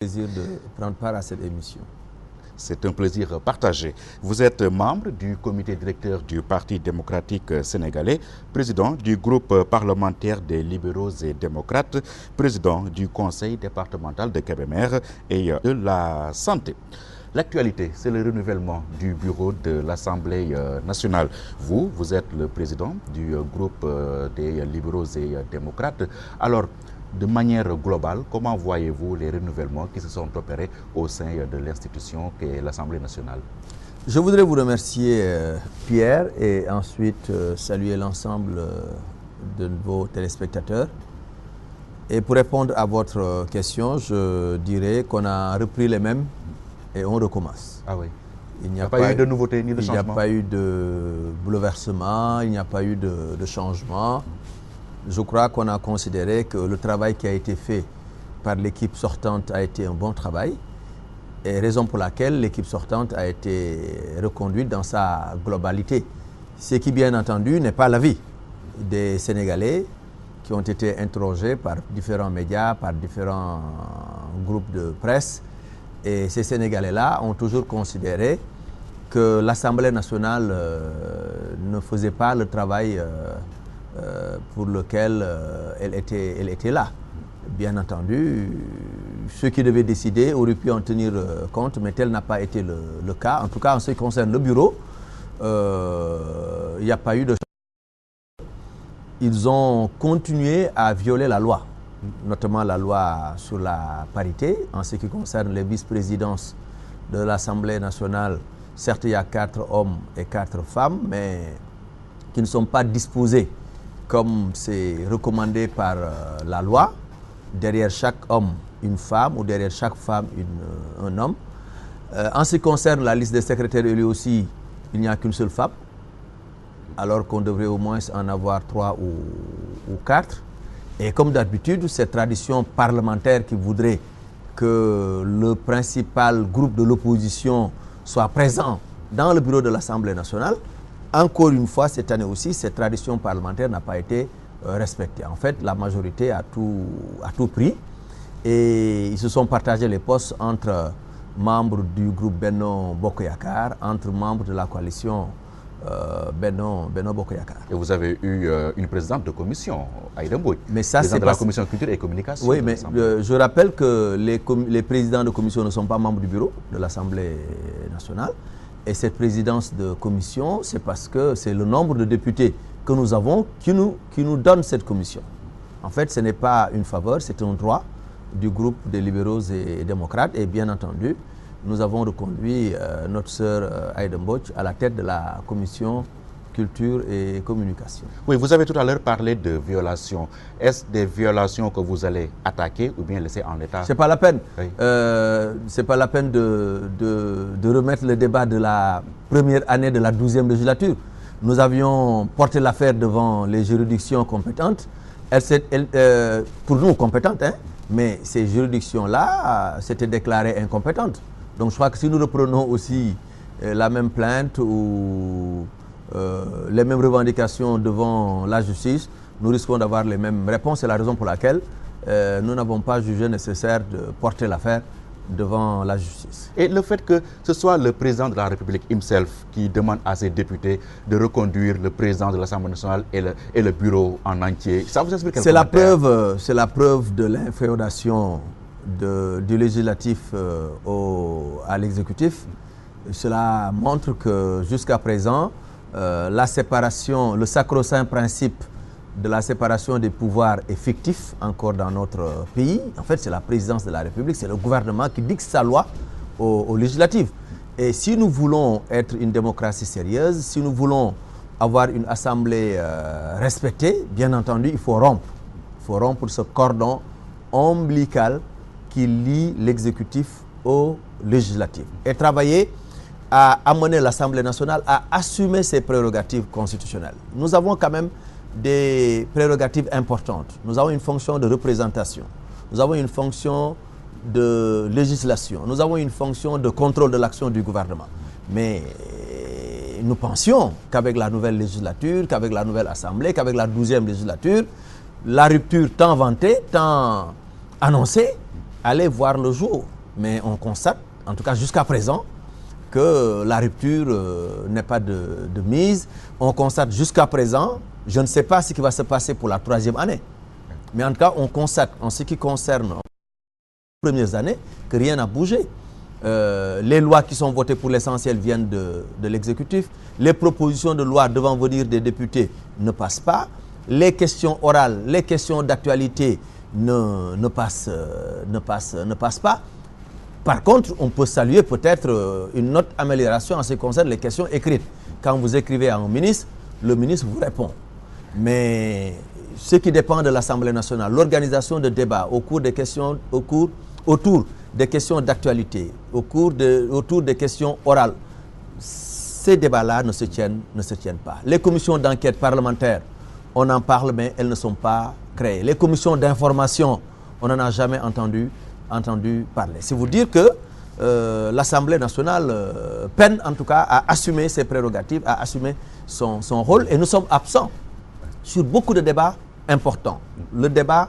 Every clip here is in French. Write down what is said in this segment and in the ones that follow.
Plaisir de prendre part à cette émission. C'est un plaisir partagé. Vous êtes membre du comité directeur du Parti démocratique sénégalais, président du groupe parlementaire des libéraux et démocrates, président du conseil départemental de Kébémer et de la santé. L'actualité, c'est le renouvellement du bureau de l'Assemblée nationale. Vous êtes le président du groupe des libéraux et démocrates. Alors, de manière globale, comment voyez-vous les renouvellements qui se sont opérés au sein de l'institution qu'est l'Assemblée nationale? Je voudrais vous remercier, Pierre, et ensuite saluer l'ensemble de vos téléspectateurs. Et pour répondre à votre question, je dirais qu'on a repris les mêmes et on recommence. Ah oui. Il n'y a pas eu de nouveauté ni de changement. Il n'y a pas eu de bouleversement, il n'y a pas eu de changement. Je crois qu'on a considéré que le travail qui a été fait par l'équipe sortante a été un bon travail, et raison pour laquelle l'équipe sortante a été reconduite dans sa globalité. Ce qui, bien entendu, n'est pas l'avis des Sénégalais qui ont été interrogés par différents médias, par différents groupes de presse. Et ces Sénégalais-là ont toujours considéré que l'Assemblée nationale ne faisait pas le travail pour lequel elle était là. Bien entendu, ceux qui devaient décider auraient pu en tenir compte, mais tel n'a pas été le cas. En tout cas, en ce qui concerne le bureau, il n'y a pas eu de changement. Ils ont continué à violer la loi, notamment la loi sur la parité. En ce qui concerne les vice-présidences de l'Assemblée nationale, certes, il y a 4 hommes et 4 femmes, mais qui ne sont pas disposés comme c'est recommandé par la loi, derrière chaque homme une femme ou derrière chaque femme un homme. En ce qui concerne la liste des secrétaires élus aussi, il n'y a qu'une seule femme, alors qu'on devrait au moins en avoir 3 ou 4. Et comme d'habitude, cette tradition parlementaire qui voudrait que le principal groupe de l'opposition soit présent dans le bureau de l'Assemblée nationale, encore une fois, cette année aussi, cette tradition parlementaire n'a pas été respectée. En fait, la majorité a tout pris et ils se sont partagés les postes entre membres du groupe Benno Bokk Yakaar, entre membres de la coalition Benno Bokk Yakaar. Et vous avez eu une présidente de commission, Aïda Mbodj, mais ça, c'est de la commission culture et communication. Oui, mais je rappelle que les présidents de commission ne sont pas membres du bureau de l'Assemblée nationale. Et cette présidence de commission, c'est parce que c'est le nombre de députés que nous avons qui nous donne cette commission. En fait, ce n'est pas une faveur, c'est un droit du groupe des libéraux et démocrates. Et bien entendu, nous avons reconduit notre sœur Aïda Mbodj à la tête de la commission culture et communication. Oui, vous avez tout à l'heure parlé de violations. Est-ce des violations que vous allez attaquer ou bien laisser en l'état? C'est pas la peine. Oui. C'est pas la peine de remettre le débat de la première année de la 12e législature. Nous avions porté l'affaire devant les juridictions compétentes. Pour nous compétentes, hein, mais ces juridictions-là s'étaient déclarées incompétentes. Donc je crois que si nous reprenons aussi la même plainte ou les mêmes revendications devant la justice, nous risquons d'avoir les mêmes réponses. C'est la raison pour laquelle nous n'avons pas jugé nécessaire de porter l'affaire devant la justice. Et le fait que ce soit le président de la République himself qui demande à ses députés de reconduire le président de l'Assemblée nationale et le bureau en entier, ça vous explique quel commentaire? C'est la preuve de l'inféodation du législatif à l'exécutif. Cela montre que jusqu'à présent, la séparation, le sacro-saint principe de la séparation des pouvoirs est fictif encore dans notre pays. En fait, c'est la présidence de la République, c'est le gouvernement qui dicte sa loi au législatif. Et si nous voulons être une démocratie sérieuse, si nous voulons avoir une assemblée respectée, bien entendu, il faut rompre. Il faut rompre ce cordon ombilical qui lie l'exécutif au législatif et travailler à amener l'Assemblée nationale à assumer ses prérogatives constitutionnelles. Nous avons quand même des prérogatives importantes. Nous avons une fonction de représentation. Nous avons une fonction de législation. Nous avons une fonction de contrôle de l'action du gouvernement. Mais nous pensions qu'avec la nouvelle législature, qu'avec la nouvelle Assemblée, qu'avec la 12e législature, la rupture tant vantée, tant annoncée, allait voir le jour. Mais on constate, en tout cas jusqu'à présent, que la rupture n'est pas de mise. On constate jusqu'à présent, je ne sais pas ce qui va se passer pour la 3e année. Mais en tout cas, on constate, en ce qui concerne les premières années, que rien n'a bougé. Les lois qui sont votées pour l'essentiel viennent de l'exécutif. Les propositions de loi devant venir des députés ne passent pas. Les questions orales, les questions d'actualité ne passent pas. Par contre, on peut saluer peut-être une autre amélioration en ce qui concerne les questions écrites. Quand vous écrivez à un ministre, le ministre vous répond. Mais ce qui dépend de l'Assemblée nationale, l'organisation de débats autour des questions d'actualité, autour des questions orales, ces débats-là ne se tiennent pas. Les commissions d'enquête parlementaires, on en parle, mais elles ne sont pas créées. Les commissions d'information, on n'en a jamais entendu parler. C'est vous dire que l'Assemblée nationale peine en tout cas à assumer ses prérogatives, à assumer son rôle, et nous sommes absents sur beaucoup de débats importants. Le débat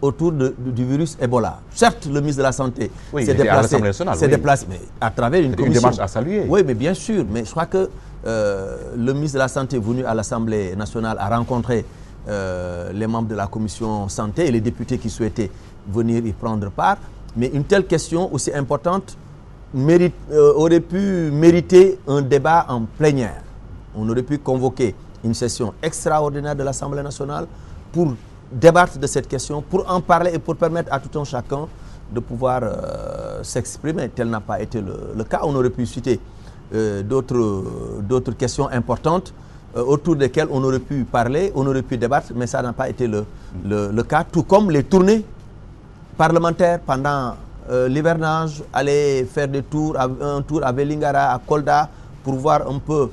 autour du virus Ebola. Certes, le ministre de la Santé s'est déplacé, mais à travers une commission. Une démarche à saluer. Oui, mais bien sûr. Mais je crois que le ministre de la Santé venu à l'Assemblée nationale a rencontré les membres de la commission santé et les députés qui souhaitaient venir y prendre part. Mais une telle question aussi importante aurait pu mériter un débat en plénière. On aurait pu convoquer une session extraordinaire de l'Assemblée nationale pour débattre de cette question, pour en parler et pour permettre à tout un chacun de pouvoir s'exprimer. Tel n'a pas été le cas. On aurait pu citer d'autres questions importantes autour desquelles on aurait pu parler, on aurait pu débattre, mais ça n'a pas été le cas. Tout comme les tournées parlementaires pendant l'hivernage, aller faire un tour à Vélingara, à Kolda, pour voir un peu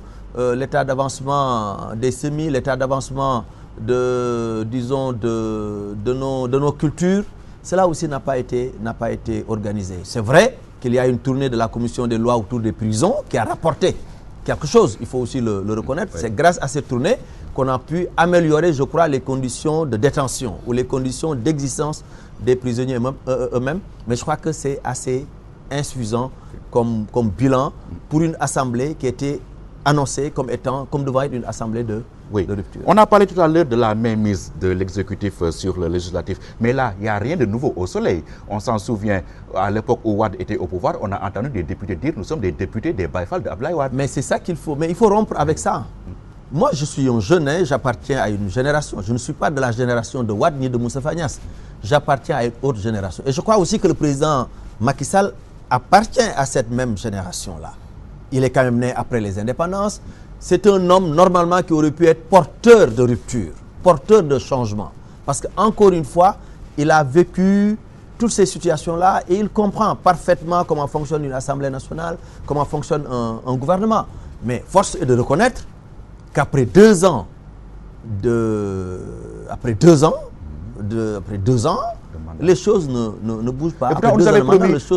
l'état d'avancement des semis, l'état d'avancement de nos cultures. Cela aussi n'a pas été organisé. C'est vrai qu'il y a une tournée de la commission des lois autour des prisons qui a rapporté quelque chose, il faut aussi le reconnaître. Oui. C'est grâce à cette tournée qu'on a pu améliorer, je crois, les conditions de détention ou les conditions d'existence des prisonniers eux-mêmes. Mais je crois que c'est assez insuffisant comme bilan pour une assemblée qui était annoncée comme devant être une assemblée de rupture. On a parlé tout à l'heure de la mainmise de l'exécutif sur le législatif, mais là, il n'y a rien de nouveau au soleil. On s'en souvient, à l'époque où Wade était au pouvoir, on a entendu des députés dire « nous sommes des députés des Baïfal de Abdoulaye Wade ». Mais c'est ça qu'il faut. Mais il faut rompre avec ça. Moi, je suis un jeune, j'appartiens à une génération. Je ne suis pas de la génération de Wade ni de Moustapha Niasse. J'appartiens à une autre génération. Et je crois aussi que le président Macky Sall appartient à cette même génération-là. Il est quand même né après les indépendances. C'est un homme, normalement, qui aurait pu être porteur de rupture, porteur de changement. Parce qu'encore une fois, il a vécu toutes ces situations-là et il comprend parfaitement comment fonctionne une Assemblée nationale, comment fonctionne un gouvernement. Mais force est de reconnaître qu'après 2 ans, les choses ne bougent pas. On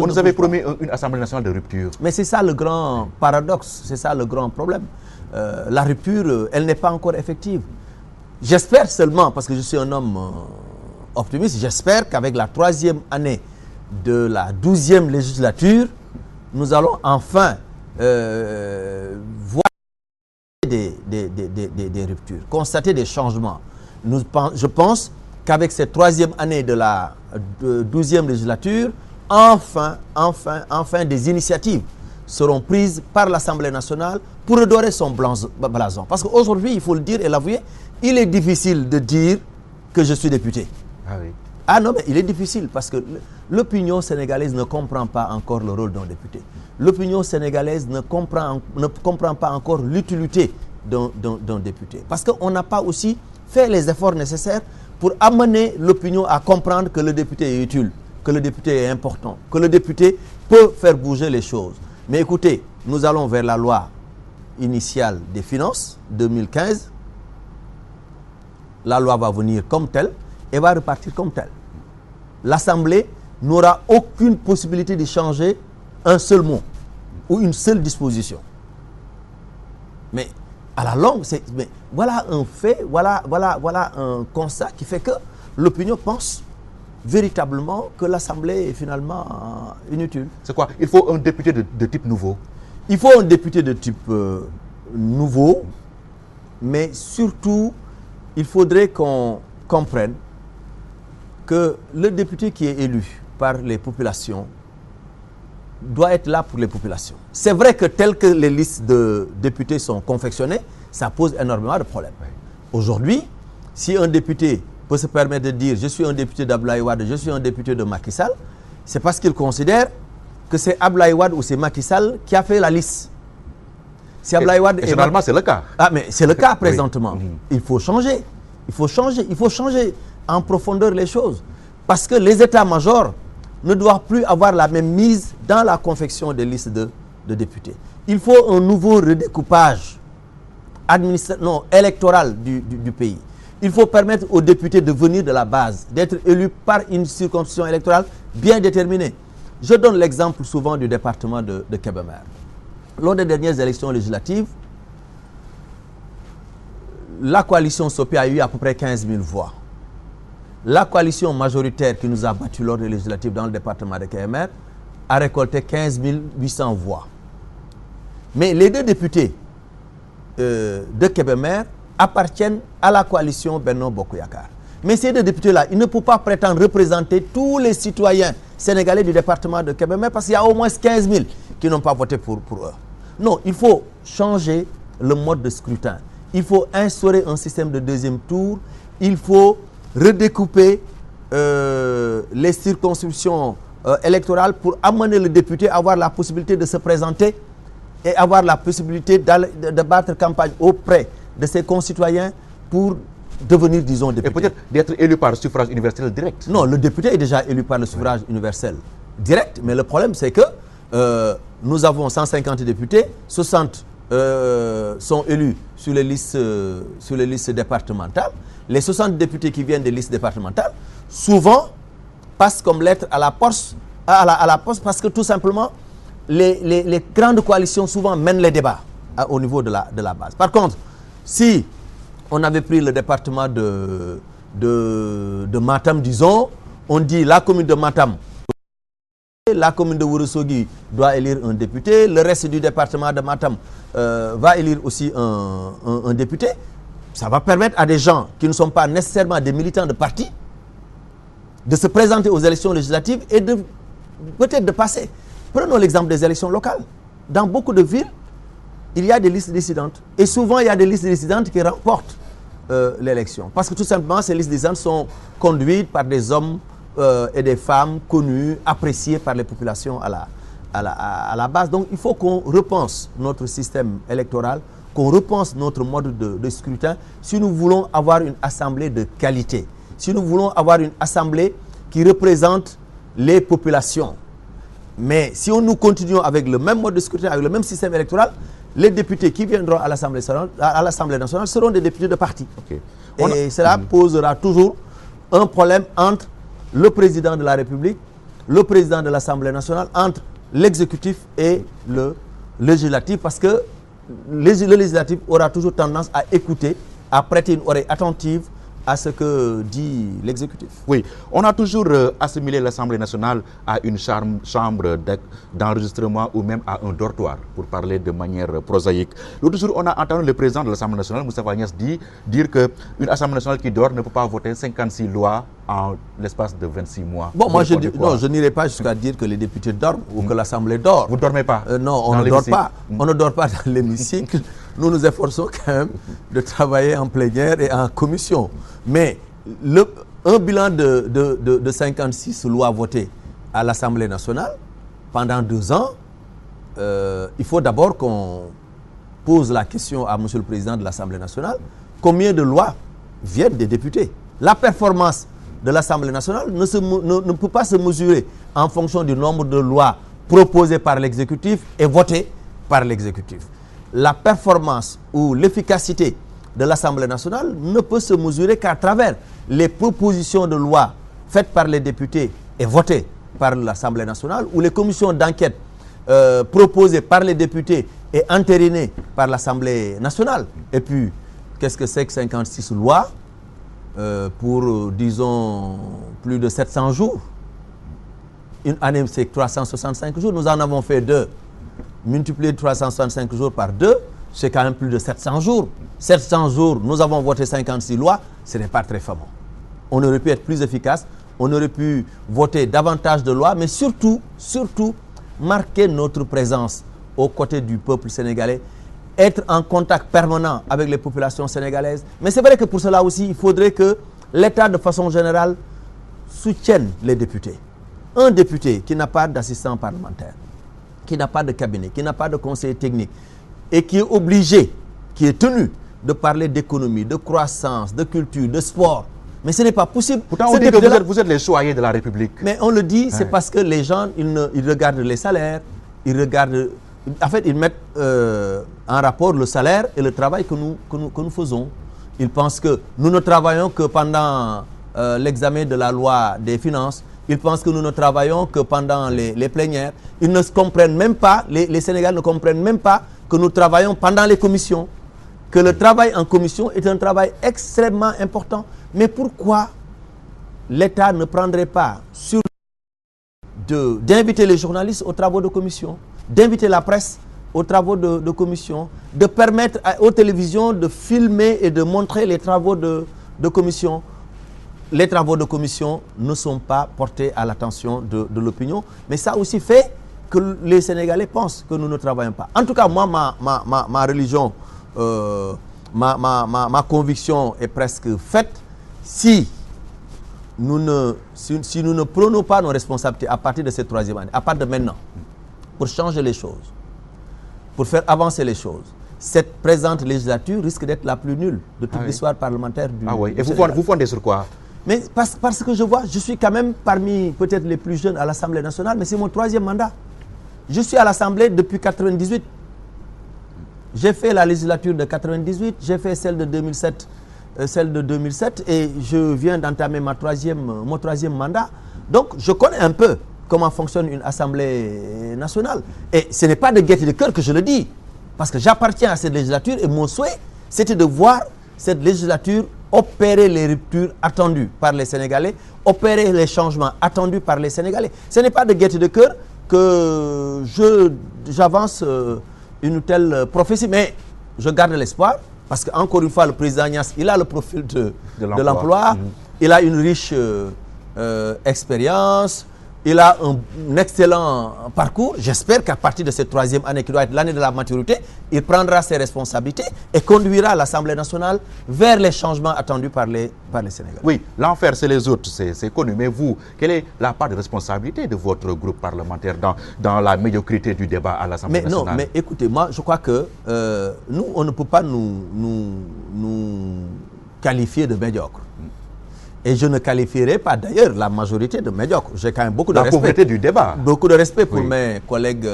nous avait promis une Assemblée nationale de rupture. Mais c'est ça le grand paradoxe, c'est ça le grand problème. La rupture, elle n'est pas encore effective. J'espère seulement, parce que je suis un homme optimiste, j'espère qu'avec la 3e année de la 12e législature, nous allons enfin voir des ruptures, constater des changements. Je pense qu'avec cette 3e année de la 12e législature, enfin, des initiatives seront prises par l'Assemblée nationale pour redorer son blason. Parce qu'aujourd'hui, il faut le dire et l'avouer, il est difficile de dire que je suis député. Ah oui. Ah non, mais il est difficile parce que l'opinion sénégalaise ne comprend pas encore le rôle d'un député. L'opinion sénégalaise ne comprend pas encore l'utilité d'un député. Parce qu'on n'a pas aussi fait les efforts nécessaires pour amener l'opinion à comprendre que le député est utile, que le député est important, que le député peut faire bouger les choses. Mais écoutez, nous allons vers la loi initiale des finances 2015. La loi va venir comme telle et va repartir comme telle. L'Assemblée n'aura aucune possibilité de changer un seul mot ou une seule disposition. Mais à la longue, voilà un fait, voilà un constat qui fait que l'opinion pense véritablement que l'Assemblée est finalement inutile. C'est quoi? Il faut un député de type nouveau? Il faut un député de type nouveau, mais surtout, il faudrait qu'on comprenne que le député qui est élu par les populations doit être là pour les populations. C'est vrai que tel que les listes de députés sont confectionnées, ça pose énormément de problèmes. Oui. Aujourd'hui, si un député peut se permettre de dire « je suis un député d'Abdoulaye Wade, je suis un député de Macky Sall », c'est parce qu'il considère que c'est Abdoulaye Wade ou c'est Macky Sall qui a fait la liste. Si Abdoulaye Wade généralement, c'est le cas. Ah, mais c'est le cas présentement. Oui. Il faut changer. Il faut changer. Il faut changer en profondeur les choses. Parce que les états-majors ne doivent plus avoir la même mise dans la confection des listes de députés. Il faut un nouveau redécoupage électoral du pays. Il faut permettre aux députés de venir de la base, d'être élus par une circonscription électorale bien déterminée. Je donne l'exemple souvent du département de Kébémer. Lors des dernières élections législatives, la coalition SOPI a eu à peu près 15 000 voix. La coalition majoritaire qui nous a battus lors des législatives dans le département de Kébémer a récolté 15 800 voix. Mais les deux députés de Kébémer appartiennent à la coalition Benno Bokk Yakaar. Mais ces deux députés-là, ils ne peuvent pas prétendre représenter tous les citoyens sénégalais du département de Kébémer parce qu'il y a au moins 15 000 qui n'ont pas voté pour eux. Non, il faut changer le mode de scrutin. Il faut instaurer un système de deuxième tour. Il faut redécouper les circonscriptions électorales pour amener le député à avoir la possibilité de se présenter et avoir la possibilité de battre campagne auprès de ses concitoyens pour devenir, disons, député. Et peut-être d'être élu par suffrage universel direct. Non, le député est déjà élu par le suffrage universel direct, mais le problème c'est que nous avons 150 députés, 60 sont élus sur les listes départementales. Les 60 députés qui viennent des listes départementales, souvent, passent comme lettre à la poste parce que tout simplement, les grandes coalitions souvent mènent les débats au niveau de la base. Par contre, si on avait pris le département de Matam, disons, on dit la commune de Matam, la commune de Ourossogui doit élire un député, le reste du département de Matam va élire aussi un député. Ça va permettre à des gens qui ne sont pas nécessairement des militants de parti de se présenter aux élections législatives et peut-être de passer. Prenons l'exemple des élections locales. Dans beaucoup de villes, il y a des listes dissidentes. Et souvent, il y a des listes dissidentes qui remportent l'élection. Parce que tout simplement, ces listes dissidentes sont conduites par des hommes et des femmes connus, appréciés par les populations à la base. Donc, il faut qu'on repense notre système électoral, qu'on repense notre mode de scrutin si nous voulons avoir une assemblée de qualité, si nous voulons avoir une assemblée qui représente les populations. Mais si nous continuons avec le même mode de scrutin, avec le même système électoral, les députés qui viendront à l'Assemblée nationale seront des députés de parti. Okay. Et cela posera toujours un problème entre le président de la République, le président de l'Assemblée nationale, entre l'exécutif et le législatif, parce que le législatif aura toujours tendance à écouter, à prêter une oreille attentive à ce que dit l'exécutif. Oui, on a toujours assimilé l'Assemblée nationale à une chambre d'enregistrement ou même à un dortoir, pour parler de manière prosaïque. L'autre jour, on a entendu le président de l'Assemblée nationale, Moustapha Niasse, dire qu'une Assemblée nationale qui dort ne peut pas voter 56 lois en l'espace de 26 mois. Bon, moi, je n'irai pas jusqu'à dire que les députés dorment ou que l'Assemblée dort. Vous ne dormez pas? Non, on ne dort pas. On ne dort pas dans l'hémicycle. Nous nous efforçons quand même de travailler en plénière et en commission. Mais un bilan de 56 lois votées à l'Assemblée nationale pendant 2 ans, il faut d'abord qu'on pose la question à M. le Président de l'Assemblée nationale, combien de lois viennent des députés? La performance de l'Assemblée nationale ne peut pas se mesurer en fonction du nombre de lois proposées par l'exécutif et votées par l'exécutif. La performance ou l'efficacité de l'Assemblée nationale ne peut se mesurer qu'à travers les propositions de loi faites par les députés et votées par l'Assemblée nationale ou les commissions d'enquête proposées par les députés et entérinées par l'Assemblée nationale. Et puis, qu'est-ce que c'est que 56 lois? pour, disons, plus de 700 jours. Une année, c'est 365 jours. Nous en avons fait 2. Multiplier 365 jours par 2, c'est quand même plus de 700 jours. 700 jours, nous avons voté 56 lois, ce n'est pas très fameux. On aurait pu être plus efficace, on aurait pu voter davantage de lois, mais surtout, marquer notre présence aux côtés du peuple sénégalais, être en contact permanent avec les populations sénégalaises. Mais c'est vrai que pour cela aussi, il faudrait que l'État, de façon générale, soutienne les députés. Un député qui n'a pas d'assistant parlementaire, qui n'a pas de cabinet, qui n'a pas de conseiller technique et qui est obligé, qui est tenu de parler d'économie, de croissance, de culture, de sport. Mais ce n'est pas possible. Pourtant, on dit que vous êtes les choyés de la République. Mais on le dit, c'est parce que les gens, ils regardent les salaires, ils regardent... En fait, ils mettent en rapport le salaire et le travail que nous faisons. Ils pensent que nous ne travaillons que pendant l'examen de la loi des finances. Ils pensent que nous ne travaillons que pendant les plénières. Ils ne comprennent même pas, les Sénégalais ne comprennent même pas que nous travaillons pendant les commissions. Que le travail en commission est un travail extrêmement important. Mais pourquoi l'État ne prendrait pas sur d'inviter les journalistes aux travaux de commission, d'inviter la presse aux travaux de commission, de permettre aux télévisions de filmer et de montrer les travaux de commission. Les travaux de commission ne sont pas portés à l'attention de l'opinion, mais ça aussi fait que les Sénégalais pensent que nous ne travaillons pas. En tout cas, moi, ma religion, ma conviction est presque faite. Si nous ne prenons pas nos responsabilités à partir de cette troisième année, à partir de maintenant, pour changer les choses, pour faire avancer les choses, cette présente législature risque d'être la plus nulle de toute l'histoire parlementaire du oui. Et Sénégal. vous fondez sur quoi? Mais parce que je vois, je suis quand même parmi peut-être les plus jeunes à l'Assemblée nationale, mais c'est mon 3e mandat. Je suis à l'Assemblée depuis 1998. J'ai fait la législature de 1998, j'ai fait celle de 2007, et je viens d'entamer mon 3e mandat. Donc je connais un peu comment fonctionne une Assemblée nationale. Et ce n'est pas de gaieté de cœur que je le dis, parce que j'appartiens à cette législature et mon souhait, c'était de voir cette législature opérer les ruptures attendues par les Sénégalais, opérer les changements attendus par les Sénégalais. Ce n'est pas de gaieté de cœur que j'avance une telle prophétie, mais je garde l'espoir, parce qu'encore une fois, le président Niasse, il a le profil de l'emploi, il a une riche expérience, il a un excellent parcours. J'espère qu'à partir de cette 3e année, qui doit être l'année de la maturité, il prendra ses responsabilités et conduira l'Assemblée nationale vers les changements attendus par les Sénégalais. Oui, l'enfer, c'est les autres, c'est connu. Mais vous, quelle est la part de responsabilité de votre groupe parlementaire dans la médiocrité du débat à l'Assemblée nationale? Non, mais écoutez, moi, je crois que nous, on ne peut pas nous qualifier de médiocres. Et je ne qualifierai pas d'ailleurs la majorité de médiocres. J'ai quand même beaucoup de respect. La pauvreté du débat. Beaucoup de respect pour mes collègues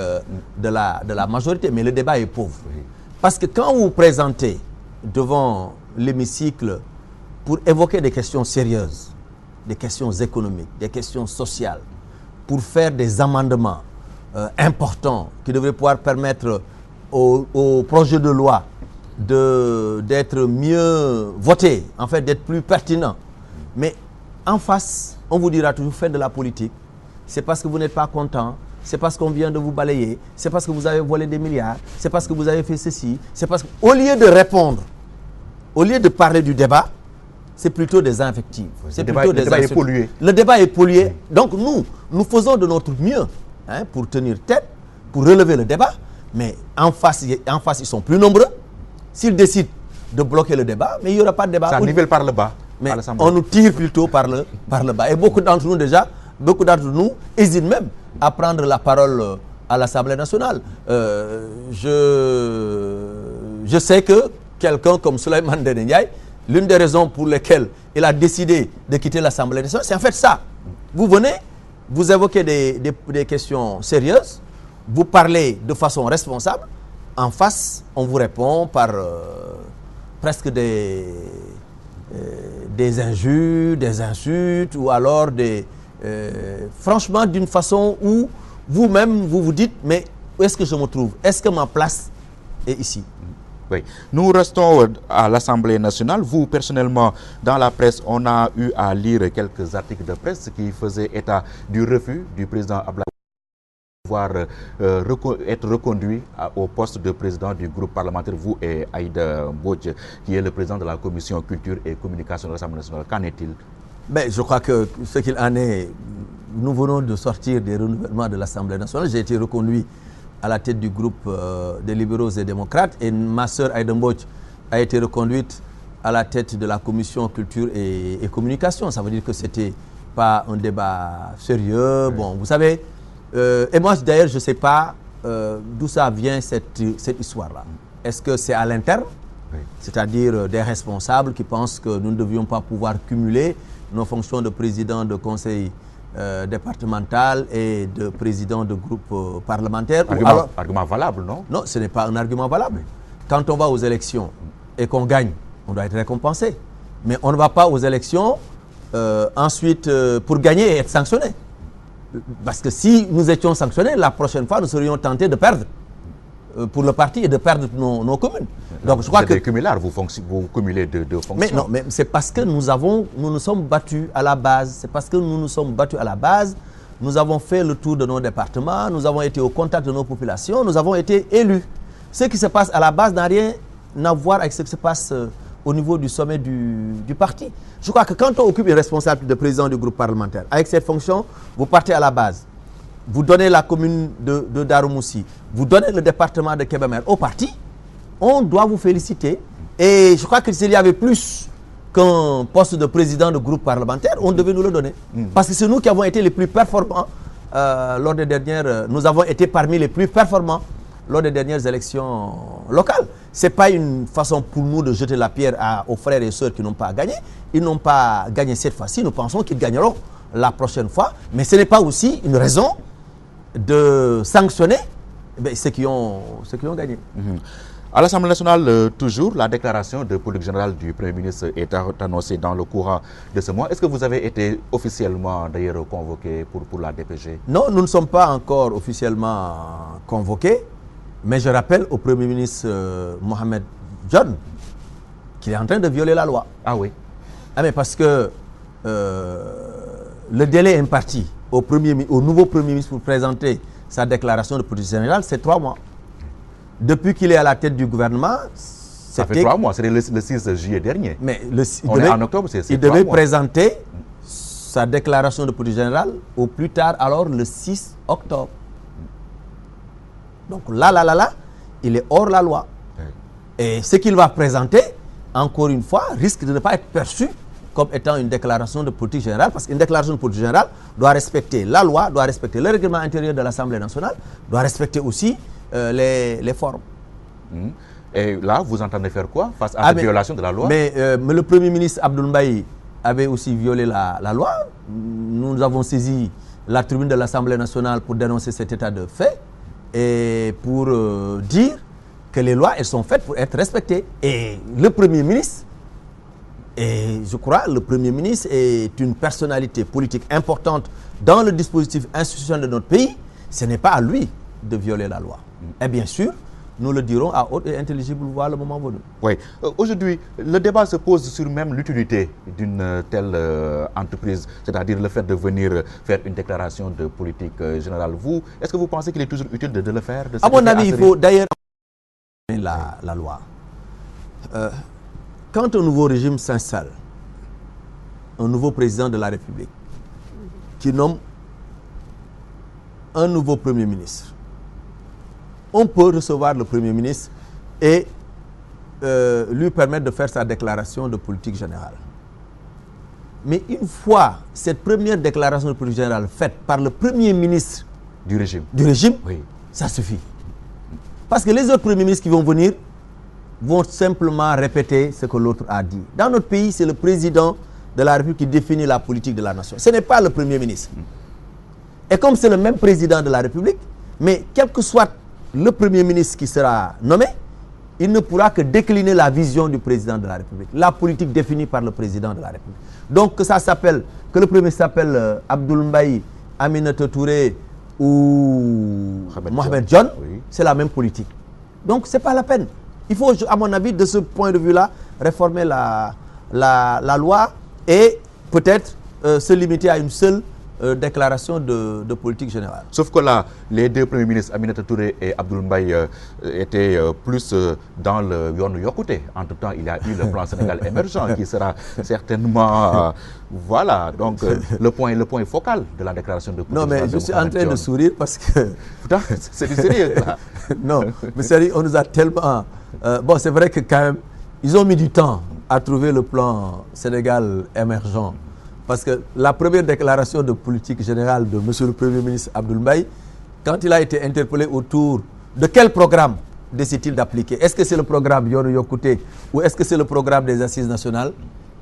de la majorité, mais le débat est pauvre. Oui. Parce que quand vous présentez devant l'hémicycle pour évoquer des questions sérieuses, des questions économiques, des questions sociales, pour faire des amendements importants qui devraient pouvoir permettre au projet de loi d'être mieux voté, en fait d'être plus pertinent. Mais en face, on vous dira toujours, faites de la politique. C'est parce que vous n'êtes pas content. C'est parce qu'on vient de vous balayer. C'est parce que vous avez volé des milliards. C'est parce que vous avez fait ceci. C'est parce que, au lieu de répondre, au lieu de parler du débat, c'est plutôt des invectives. Le débat est pollué. Le débat est pollué. Donc nous faisons de notre mieux pour tenir tête, pour relever le débat. Mais en face, ils sont plus nombreux. S'ils décident de bloquer le débat, mais il n'y aura pas de débat. Ça nivelle par le bas. Mais on nous tire plutôt par le bas. Et beaucoup d'entre nous hésitent même à prendre la parole à l'Assemblée nationale. Je sais que quelqu'un comme Souleymane Ndéné Ndiaye, l'une des raisons pour lesquelles il a décidé de quitter l'Assemblée nationale, c'est en fait ça. Vous venez, vous évoquez des questions sérieuses, vous parlez de façon responsable. En face, on vous répond par presque des injures, des insultes, ou alors franchement d'une façon où vous-même vous dites, mais où est-ce que je me trouve? Est-ce que ma place est ici? Oui. Nous restons à l'Assemblée nationale. Vous, personnellement, dans la presse, on a eu à lire quelques articles de presse qui faisaient état du refus du président Abdoulaye Wade de pouvoir être reconduit au poste de président du groupe parlementaire, vous et Aïda Mbodj, qui est le président de la commission culture et communication de l'Assemblée nationale. Qu'en est-il? Ben, je crois que ce qu'il en est, nous venons de sortir des renouvellements de l'Assemblée nationale. J'ai été reconduit à la tête du groupe des libéraux et démocrates, et ma sœur Aïda Mbodj a été reconduite à la tête de la commission culture et communication. Ça veut dire que ce n'était pas un débat sérieux. Oui. Bon, vous savez, et moi d'ailleurs je ne sais pas d'où ça vient cette histoire-là. Est-ce que c'est à l'interne, oui, c'est-à-dire des responsables qui pensent que nous ne devions pas pouvoir cumuler nos fonctions de président de conseil départemental et de président de groupe parlementaire? Argument valable, non? Non, ce n'est pas un argument valable. Quand on va aux élections et qu'on gagne, on doit être récompensé. Mais on ne va pas aux élections ensuite pour gagner et être sanctionné. Parce que si nous étions sanctionnés, la prochaine fois, nous serions tentés de perdre pour le parti et de perdre nos communes. Donc je crois que cumulard, vous cumulez deux fonctions. Mais non, mais c'est parce que nous nous sommes battus à la base. C'est parce que nous nous sommes battus à la base. Nous avons fait le tour de nos départements, nous avons été au contact de nos populations, nous avons été élus. Ce qui se passe à la base n'a rien à voir avec ce qui se passe au niveau du sommet du parti. Je crois que quand on occupe une responsabilité de président du groupe parlementaire, avec cette fonction, vous partez à la base. Vous donnez la commune de Darou-Moussi, vous donnez le département de Kébémer au parti, on doit vous féliciter. Et je crois que s'il y avait plus qu'un poste de président de groupe parlementaire, on devait nous le donner. Parce que c'est nous qui avons été les plus performants lors des dernières... Nous avons été parmi les plus performants lors des dernières élections locales. Ce n'est pas une façon pour nous de jeter la pierre aux frères et sœurs qui n'ont pas gagné. Ils n'ont pas gagné cette fois-ci. Nous pensons qu'ils gagneront la prochaine fois. Mais ce n'est pas aussi une raison de sanctionner ceux qui ont gagné. À l'Assemblée nationale, toujours, la déclaration de politique générale du Premier ministre est annoncée dans le courant de ce mois. Est-ce que vous avez été officiellement d'ailleurs convoqué pour la DPG? Non, nous ne sommes pas encore officiellement convoqués. Mais je rappelle au Premier ministre Mohamed Dionne qu'il est en train de violer la loi. Ah oui? Ah mais parce que le délai imparti au nouveau Premier ministre pour présenter sa déclaration de politique générale, c'est 3 mois. Depuis qu'il est à la tête du gouvernement... Ça fait 3 mois, c'est le 6 juillet dernier. Mais on est en octobre, c'est 3 mois. Il devait présenter sa déclaration de politique générale au plus tard, alors le 6 octobre. Donc là, il est hors la loi. Oui. Et ce qu'il va présenter, encore une fois, risque de ne pas être perçu comme étant une déclaration de politique générale, parce qu'une déclaration de politique générale doit respecter la loi, doit respecter le règlement intérieur de l'Assemblée nationale, doit respecter aussi les formes. Et là, vous entendez faire quoi face à cette violation de la loi? Mais le Premier ministre Abdoul Mbaye avait aussi violé la loi. Nous avons saisi la tribune de l'Assemblée nationale pour dénoncer cet état de fait et pour dire que les lois, elles sont faites pour être respectées. Et le Premier ministre, et je crois, le Premier ministre est une personnalité politique importante dans le dispositif institutionnel de notre pays. Ce n'est pas à lui de violer la loi. Et bien sûr, nous le dirons à haute et intelligible voix le moment venu. Oui. Aujourd'hui, le débat se pose sur même l'utilité d'une telle entreprise, c'est-à-dire le fait de venir faire une déclaration de politique générale. Vous, est-ce que vous pensez qu'il est toujours utile de le faire? À mon avis, il faut d'ailleurs la loi. Quand un nouveau régime s'installe, un nouveau président de la République, qui nomme un nouveau Premier ministre, on peut recevoir le Premier ministre et lui permettre de faire sa déclaration de politique générale. Mais une fois cette première déclaration de politique générale faite par le Premier ministre du régime, oui, ça suffit. Parce que les autres premiers ministres qui vont venir vont simplement répéter ce que l'autre a dit. Dans notre pays, c'est le président de la République qui définit la politique de la nation. Ce n'est pas le Premier ministre. Et comme c'est le même président de la République, mais quel que soit le Premier ministre qui sera nommé, il ne pourra que décliner la vision du président de la République, la politique définie par le président de la République. Donc que le Premier ministre s'appelle Abdoul Mbaye, Aminata Touré ou Mohamed Dionne, oui, c'est la même politique. Donc ce n'est pas la peine. Il faut, à mon avis, de ce point de vue-là, réformer la loi et peut-être se limiter à une seule déclaration de politique générale. Sauf que là, les deux premiers ministres, Aminata Touré et Abdoul Mbaye, étaient plus dans le Yoonu Yokkute. Entre-temps, il y a eu le plan Sénégal émergent qui sera certainement... voilà, donc le point focal de la déclaration de politique. Non, mais je suis en train de sourire parce que... C'est du sérieux, là. Non, mais sérieux, on nous a tellement... bon, c'est vrai que quand même, ils ont mis du temps à trouver le plan Sénégal émergent. Parce que la première déclaration de politique générale de monsieur le Premier ministre Abdoul Mbaye, quand il a été interpellé autour de quel programme décide-t-il d'appliquer? Est-ce que c'est le programme Yoonu Yokkute ou est-ce que c'est le programme des assises nationales?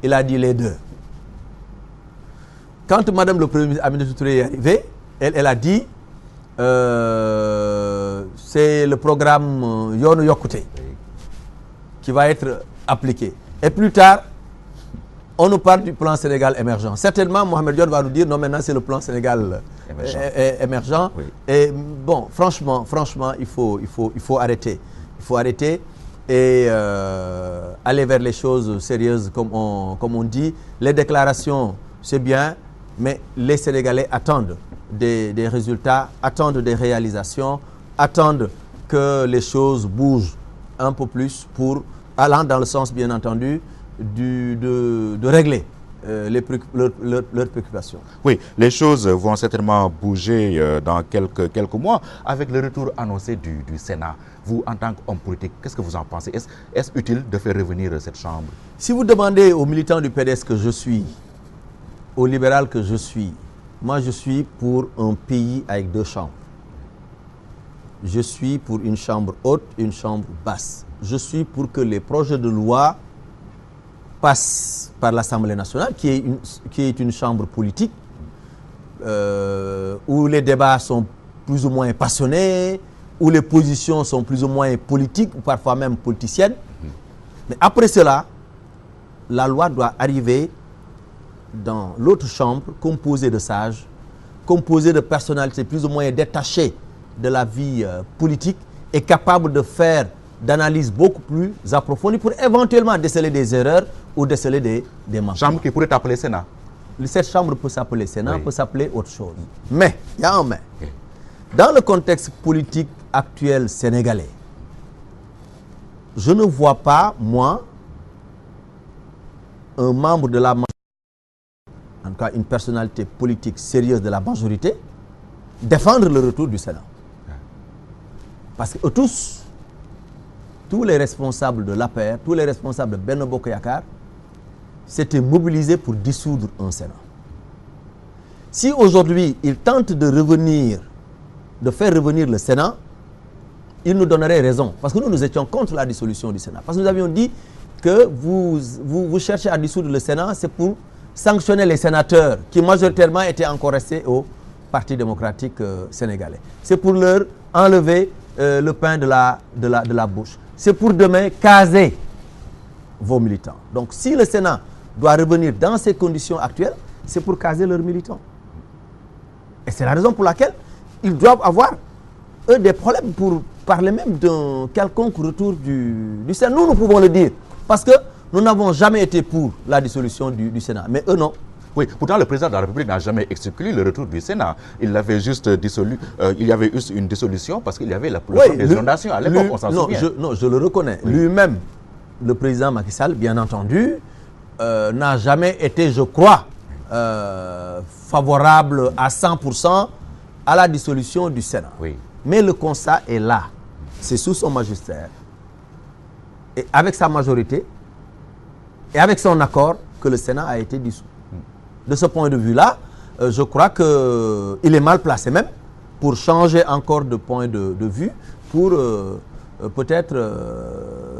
Il a dit les deux. Quand madame le Premier ministre Aminata Touré est arrivée, elle a dit c'est le programme Yoonu Yokkute qui va être appliqué. Et plus tard, on nous parle du plan Sénégal émergent. Certainement, Mohamed Dione va nous dire non, maintenant c'est le plan Sénégal émergent. Oui. Et bon, franchement, il faut arrêter. Il faut arrêter et aller vers les choses sérieuses, comme on dit. Les déclarations, c'est bien, mais les Sénégalais attendent des résultats, attendent des réalisations, attendent que les choses bougent un peu plus pour, allant dans le sens, bien entendu, de régler leurs préoccupations. Oui, les choses vont certainement bouger dans quelques mois avec le retour annoncé du Sénat. Vous, en tant qu'homme politique, qu'est-ce que vous en pensez? Est-ce utile de faire revenir cette Chambre? Si vous demandez aux militants du PDS que je suis, aux libéraux que je suis, moi je suis pour un pays avec deux chambres. Je suis pour une chambre haute et une chambre basse. Je suis pour que les projets de loi passe par l'Assemblée nationale, qui est une chambre politique, où les débats sont plus ou moins passionnés, où les positions sont plus ou moins politiques, ou parfois même politiciennes. Mais après cela, la loi doit arriver dans l'autre chambre, composée de sages, composée de personnalités plus ou moins détachées de la vie politique et capables de faire d'analyse beaucoup plus approfondie pour éventuellement déceler des erreurs ou déceler des manquements. Chambre qui pourrait s'appeler Sénat. Cette chambre peut s'appeler Sénat, oui. Peut s'appeler autre chose. Mais, il y a un mais. Oui. Dans le contexte politique actuel sénégalais, je ne vois pas, moi, un membre de la majorité, en tout cas une personnalité politique sérieuse de la majorité, défendre le retour du Sénat. Parce que tous les responsables de l'APR, tous les responsables de Benno Bokk Yakaar s'étaient mobilisés pour dissoudre un Sénat. Si aujourd'hui, ils tentent de faire revenir le Sénat, ils nous donneraient raison. Parce que nous étions contre la dissolution du Sénat. Parce que nous avions dit que vous cherchez à dissoudre le Sénat, c'est pour sanctionner les sénateurs qui majoritairement étaient encore restés au Parti démocratique sénégalais. C'est pour leur enlever le pain de la bouche. C'est pour demain caser vos militants. Donc si le Sénat doit revenir dans ces conditions actuelles, c'est pour caser leurs militants. Et c'est la raison pour laquelle ils doivent avoir, eux, des problèmes pour parler même d'un quelconque retour du Sénat. Nous pouvons le dire, parce que nous n'avons jamais été pour la dissolution du Sénat. Mais eux, non. Oui, pourtant le président de la République n'a jamais exclu le retour du Sénat. Il l'avait juste dissolu. Il y avait eu une dissolution parce qu'il y avait la pollution des inondations à l'époque, on s'en souvient. Je le reconnais. Oui. Lui-même, le président Macky Sall, bien entendu, n'a jamais été, je crois, favorable à 100% à la dissolution du Sénat. Oui. Mais le constat est là. C'est sous son magistère, et avec sa majorité, et avec son accord, que le Sénat a été dissous. De ce point de vue-là, je crois qu'il est mal placé même pour changer encore de point de vue, pour peut-être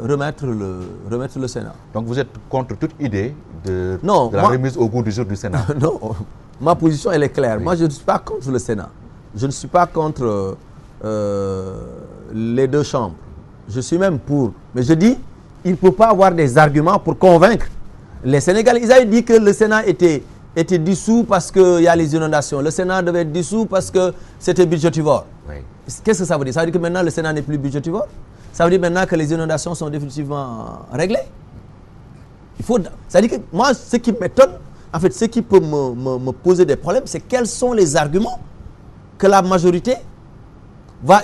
remettre le Sénat. Donc vous êtes contre toute idée de la remise au goût du jour du Sénat? Non, ma position elle est claire. Oui. Moi je ne suis pas contre le Sénat. Je ne suis pas contre les deux chambres. Je suis même pour. Mais je dis, il ne peut pas avoir des arguments pour convaincre les Sénégalais. Ils avaient dit que le Sénat était dissous parce qu'il y a les inondations. Le Sénat devait être dissous parce que c'était budgétivore. Oui. Qu'est-ce que ça veut dire? Ça veut dire que maintenant le Sénat n'est plus budgétivore? Ça veut dire maintenant que les inondations sont définitivement réglées. C'est-à-dire que moi, ce qui m'étonne, en fait, ce qui peut me poser des problèmes, c'est quels sont les arguments que la majorité va